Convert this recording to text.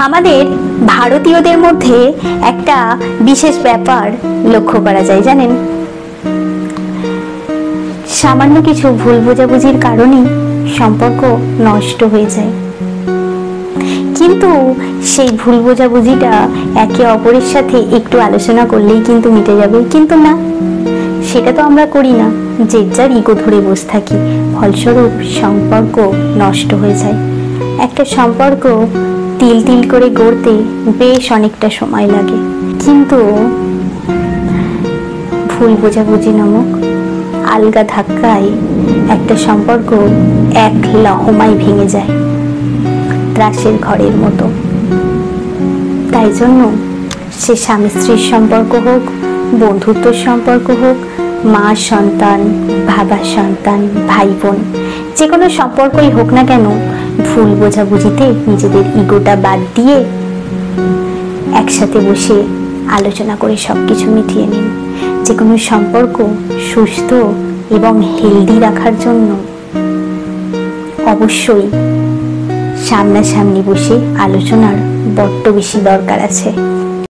আমাদের ভারতীয়দের মধ্যে একটা বিশেষ ব্যাপার লক্ষ্য করা যায়, জানেন? সামান্য কিছু ভুল বোঝাবুঝির কারণেই সম্পর্ক নষ্ট হয়ে যায়, কিন্তু সেই ভুল বোঝাবুঝিটা একে অপরের সাথে একটু আলোচনা করলেই কিন্তু মিটে যাবে। কিন্তু না, সেটা তো আমরা করি না, যে যার ইগো ধরে বসে থাকি, ফলস্বরূপ সম্পর্ক নষ্ট হয়ে যায়। একটা সম্পর্ক তিল তিল করে গড়তে বেশ অনেকটা সময় লাগে, কিন্তু ভুল বোঝাবুঝি নামক আলগা ধাক্কায় একটা সম্পর্ক এক লহমায় ভেঙে যায়, ত্রাসের ঘরের মতো। তাই জন্য সে স্বামী স্ত্রীর সম্পর্ক হোক, বন্ধুত্বর সম্পর্ক হোক, মা সন্তান, বাবা সন্তান, ভাই বোন, যে কোনো সম্পর্কই হোক না কেন, ভুল বোঝাবুঝিতে নিজেদের ইগোটা বাদ দিয়ে একসাথে বসে আলোচনা করে সবকিছু মিটিয়ে নিন। যে কোনো সম্পর্ক সুস্থ এবং হেলদি রাখার জন্য অবশ্যই সামনাসামনি বসে আলোচনার বড্ড বেশি দরকার আছে।